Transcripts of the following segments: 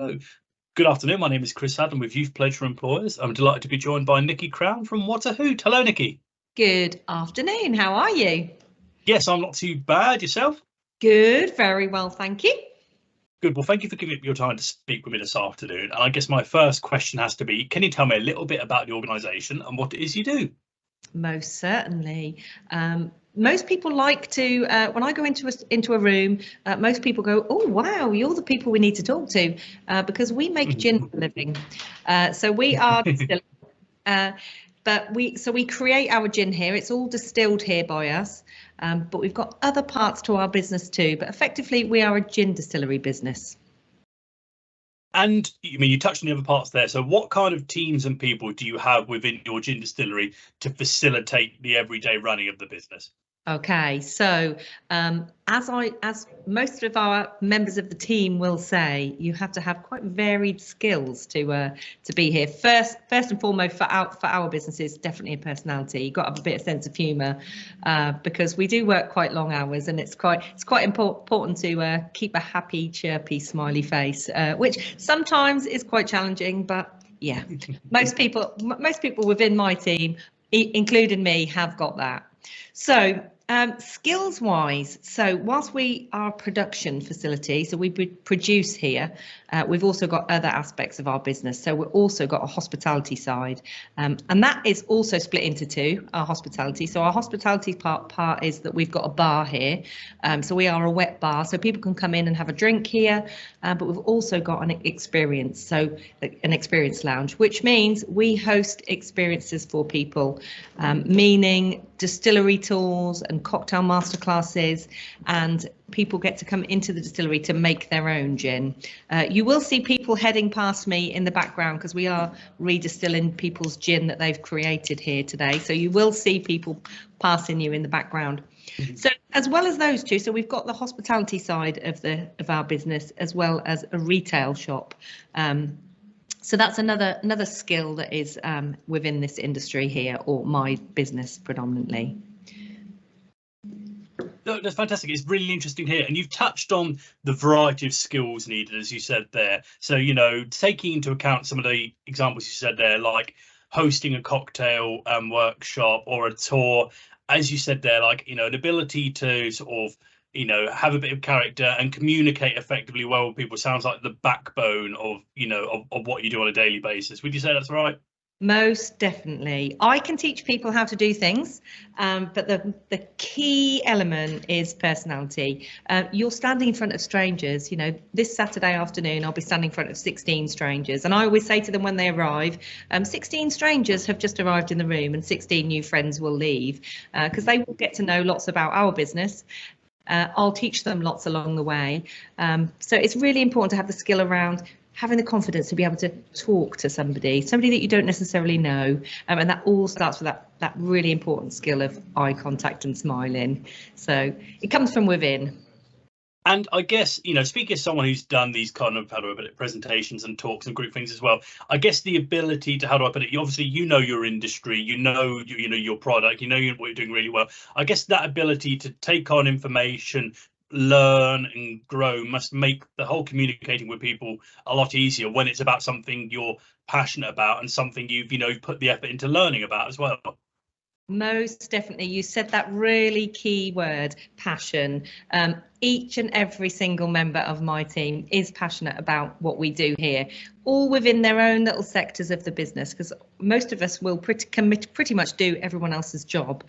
Oh, good afternoon. My name is Chris Haddon with Youth Pleasure Employers. I'm delighted to be joined by Nikki Crown from What a Hoot. Hello, Nikki. Good afternoon. How are you? Yes, I'm not too bad. Yourself? Good. Very well, thank you. Good. Well, thank you for giving up your time to speak with me this afternoon. And I guess my first question has to be, can you tell me a little bit about the organisation and what it is you do? Most certainly. Most people like to, when I go into a room, most people go, "Oh, wow, you're the people we need to talk to," because we make gin for a living. So we are distillers. But we create our gin here. It's all distilled here by us, but we've got other parts to our business too. But effectively, we are a gin distillery business. And I mean, you touched on the other parts there. So what kind of teams and people do you have within your gin distillery to facilitate the everyday running of the business? Okay, so as most of our members of the team will say, you have to have quite varied skills to be here. First and foremost, for our businesses, definitely a personality. You've got to have a bit of sense of humour, because we do work quite long hours, and it's quite important to keep a happy, chirpy, smiley face, which sometimes is quite challenging. But yeah, most people within my team, including me, have got that. So skills wise, so whilst we are a production facility, so we produce here, we've also got other aspects of our business. So we've also got a hospitality side, and that is also split into two, our hospitality. So our hospitality part is that we've got a bar here. So we are a wet bar, so people can come in and have a drink here, but we've also got an experience, so an experience lounge, which means we host experiences for people, meaning distillery tours and cocktail masterclasses, and people get to come into the distillery to make their own gin. You will see people heading past me in the background because we are redistilling people's gin that they've created here today. So you will see people passing you in the background. So as well as those two, so we've got the hospitality side of our business as well as a retail shop. So that's another skill that is within this industry here, or my business predominantly. No, that's fantastic. It's really interesting here. And you've touched on the variety of skills needed, as you said there. So, you know, taking into account some of the examples you said there, like hosting a cocktail workshop or a tour, as you said there, like, you know, an ability to sort of, you know, have a bit of character and communicate effectively well with people sounds like the backbone of, you know, of what you do on a daily basis. Would you say that's right? Most definitely. I can teach people how to do things, but the key element is personality. You're standing in front of strangers. You know, this Saturday afternoon, I'll be standing in front of 16 strangers. And I always say to them when they arrive, 16 strangers have just arrived in the room and 16 new friends will leave, because they will get to know lots about our business. I'll teach them lots along the way. So it's really important to have the skill around having the confidence to be able to talk to somebody that you don't necessarily know. And that all starts with that really important skill of eye contact and smiling. So it comes from within. And I guess, you know, speaking as someone who's done these kind of, how do I put it, presentations and talks and group things as well, I guess the ability to, how do I put it, you obviously, you know, your industry, you know your product, you know what you're doing really well. I guess that ability to take on information, learn and grow must make the whole communicating with people a lot easier when it's about something you're passionate about and something you've put the effort into learning about as well. Most definitely. You said that really key word, passion. Each and every single member of my team is passionate about what we do here, all within their own little sectors of the business, because most of us will pretty much do everyone else's job.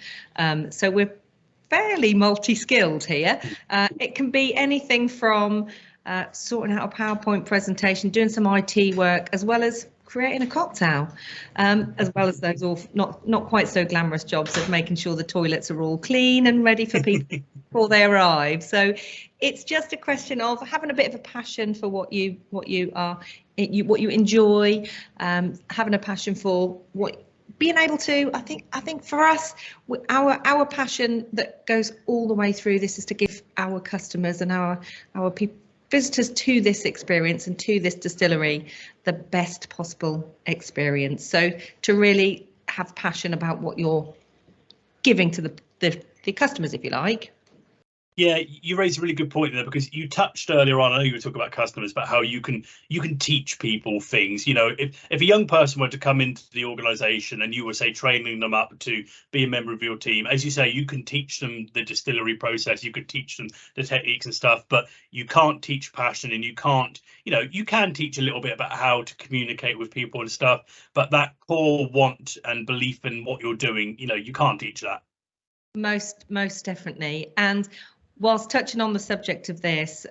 So we're fairly multi-skilled here. It can be anything from sorting out a PowerPoint presentation, doing some IT work, as well as creating a cocktail, as well as those all not quite so glamorous jobs of making sure the toilets are all clean and ready for people before they arrive. So it's just a question of having a bit of a passion for what you enjoy, having a passion for what being able to, I think for us, our passion that goes all the way through this is to give our customers and our visitors to this experience and to this distillery the best possible experience. So to really have passion about what you're giving to the customers, if you like. Yeah, you raised a really good point there, because you touched earlier on, I know you were talking about customers, but how you can teach people things. You know, if a young person were to come into the organization and you were, say, training them up to be a member of your team, as you say, you can teach them the distillery process, you could teach them the techniques and stuff, but you can't teach passion, and you can't, you know, you can teach a little bit about how to communicate with people and stuff, but that core want and belief in what you're doing, you know, you can't teach that. Most definitely. And whilst touching on the subject of this,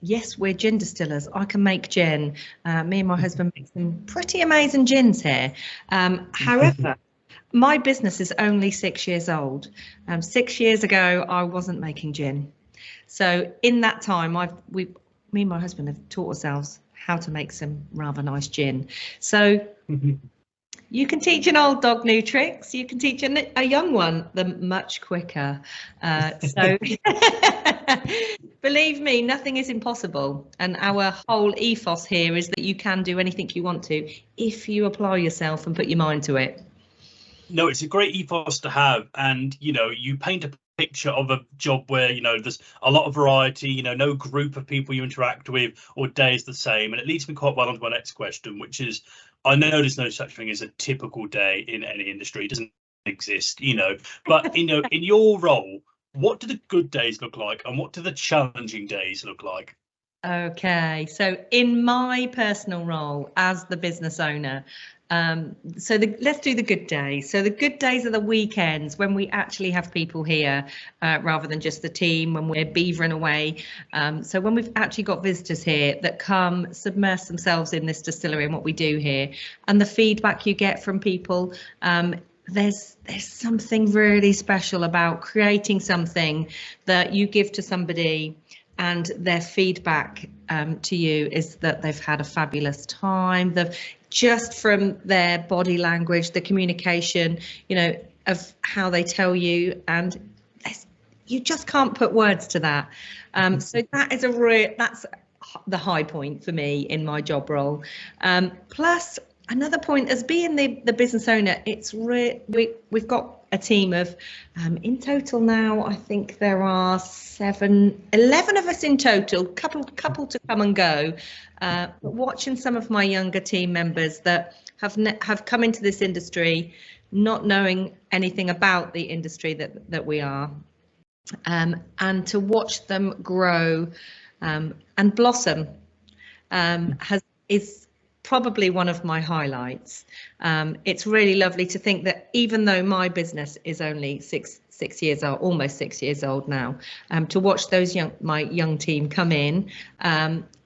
yes, we're gin distillers. I can make gin. Me and my husband make some pretty amazing gins here. However, my business is only 6 years old. 6 years ago, I wasn't making gin. So in that time, me and my husband have taught ourselves how to make some rather nice gin. So you can teach an old dog new tricks. You can teach a young one them much quicker. So believe me, nothing is impossible. And our whole ethos here is that you can do anything you want to if you apply yourself and put your mind to it. No, it's a great ethos to have. And, you know, you paint a picture of a job where, you know, there's a lot of variety, you know, no group of people you interact with or day is the same. And it leads me quite well on to my next question, which is, I know there's no such thing as a typical day in any industry. It doesn't exist, you know, but, you know, in your role, what do the good days look like and what do the challenging days look like? Okay, so in my personal role as the business owner, let's do the good days. So the good days are the weekends when we actually have people here rather than just the team, when we're beavering away. So when we've actually got visitors here that come submerge themselves in this distillery and what we do here, and the feedback you get from people, there's something really special about creating something that you give to somebody, and their feedback to you is that they've had a fabulous time. They've just from their body language, the communication, you know, of how they tell you, and you just can't put words to that. So that is that's the high point for me in my job role. Plus, another point as being the business owner, it's we've got a team of in total now, I think there are 11 of us in total, couple to come and go. But watching some of my younger team members that have come into this industry not knowing anything about the industry that we are, and to watch them grow and blossom is probably one of my highlights. It's really lovely to think that even though my business is only six years old, almost 6 years old now, to watch my young team come in,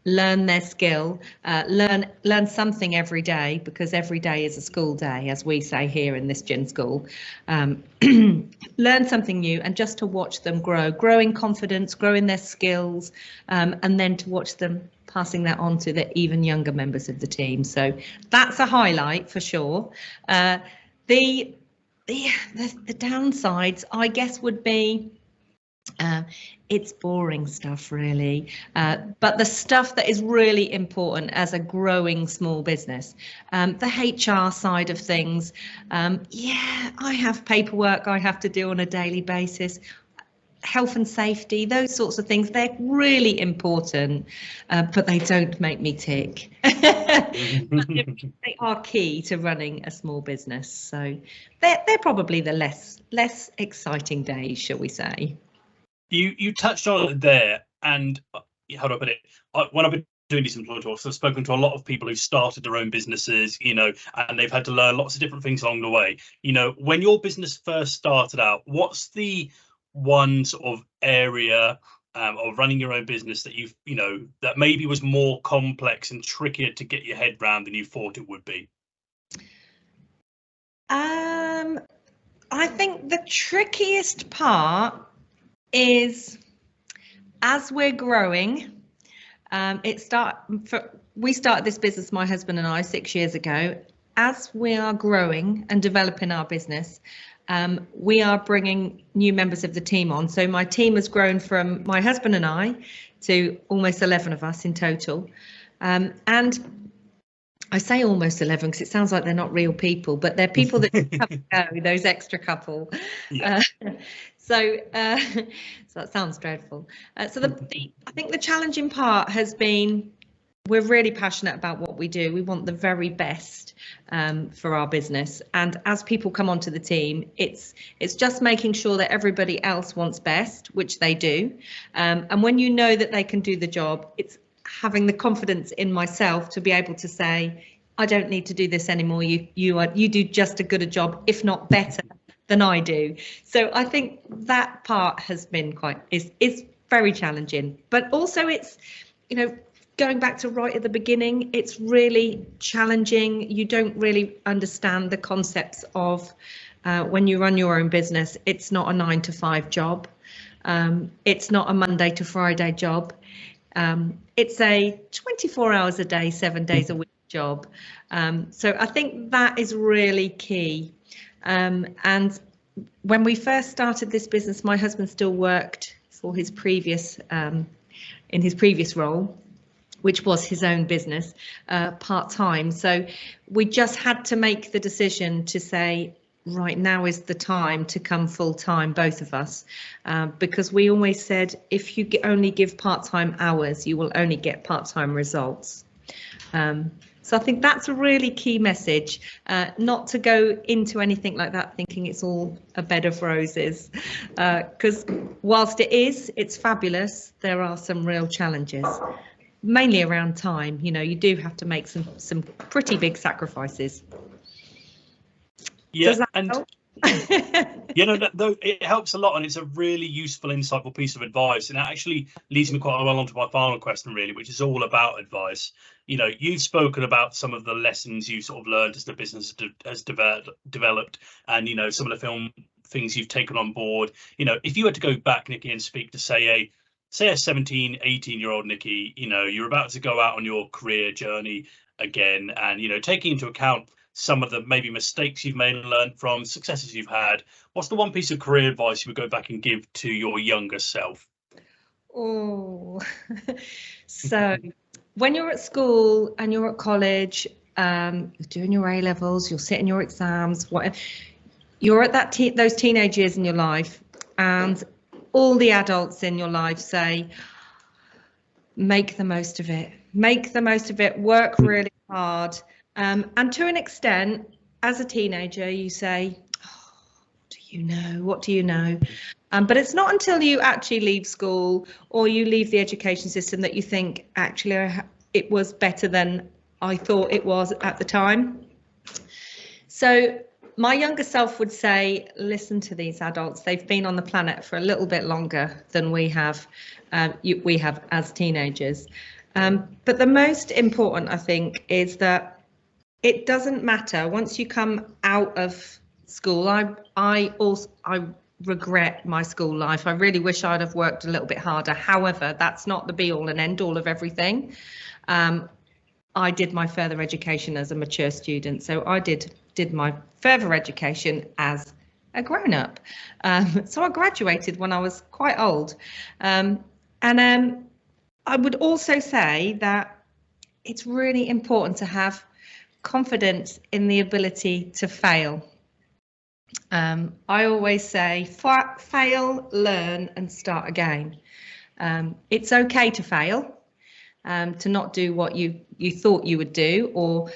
learn their skill, learn something every day, because every day is a school day, as we say here in this gin school. Learn something new, and just to watch them grow in confidence, grow in their skills, and then to watch them passing that on to the even younger members of the team. So that's a highlight for sure. The downsides, I guess, would be it's boring stuff, really. But the stuff that is really important as a growing small business, the HR side of things, yeah, I have paperwork I have to do on a daily basis. Health and safety, those sorts of things, they're really important, but they don't make me tick. They are key to running a small business. So they're probably the less exciting days, shall we say. You touched on it there, and how do I put it? When I've been doing these employee talks, I've spoken to a lot of people who started their own businesses, you know, and they've had to learn lots of different things along the way. You know, when your business first started out, what's the one sort of area of running your own business that you know that maybe was more complex and trickier to get your head around than you thought it would be? I think the trickiest part is, as we're growing, we started this business, my husband and I, 6 years ago. As we are growing and developing our business, we are bringing new members of the team on. So my team has grown from my husband and I to almost 11 of us in total. And I say almost 11 because it sounds like they're not real people, but they're people that come and go, those extra couple. Yeah. So, so that sounds dreadful. So I think the challenging part has been, we're really passionate about what we do. We want the very best for our business. And as people come onto the team, it's just making sure that everybody else wants best, which they do. And when you know that they can do the job, it's having the confidence in myself to be able to say, I don't need to do this anymore. You do just as good a job, if not better, than I do. So I think that part has been is very challenging, but also it's, you know, going back to right at the beginning, it's really challenging. You don't really understand the concepts of when you run your own business. It's not a 9 to 5 job. It's not a Monday to Friday job. It's a 24 hours a day, 7 days a week job. So I think that is really key. And when we first started this business, my husband still worked for his previous, in his previous role, which was his own business, part-time. So we just had to make the decision to say, right, now is the time to come full-time, both of us, because we always said, if you only give part-time hours, you will only get part-time results. So I think that's a really key message, not to go into anything like that thinking it's all a bed of roses, because whilst it's fabulous, there are some real challenges, mainly around time. You know, you do have to make some pretty big sacrifices. Yeah, Does that and help? you know, though it helps a lot, and it's a really useful, insightful piece of advice, and it actually leads me quite well onto my final question, really, which is all about advice. You know, you've spoken about some of the lessons you sort of learned as the business has developed, and you know, some of the film things you've taken on board. You know, if you had to go back, Nikki, and speak to say a 17, 18-year-old Nikki, you know, you're about to go out on your career journey again, and you know, taking into account some of the maybe mistakes you've made and learned from, successes you've had, what's the one piece of career advice you would go back and give to your younger self? Oh, so when you're at school and you're at college, you're doing your A levels, you're sitting your exams, whatever, you're at those teenage years in your life, and all the adults in your life say, make the most of it, work really hard. And to an extent, as a teenager, you say, oh, what do you know? But it's not until you actually leave school or you leave the education system that you think, actually, it was better than I thought it was at the time. So my younger self would say, listen to these adults. They've been on the planet for a little bit longer than we have as teenagers. But the most important, I think, is that it doesn't matter once you come out of school. I regret my school life. I really wish I'd have worked a little bit harder. However, that's not the be all and end all of everything. I did my further education as a mature student, so I did my further education as a grown-up. So I graduated when I was quite old, and I would also say that it's really important to have confidence in the ability to fail. I always say, fail, learn, and start again. It's okay to fail, to not do what you thought you would do, or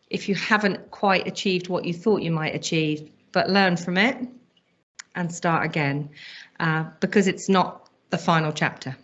if you haven't quite achieved what you thought you might achieve, but learn from it and start again, because it's not the final chapter.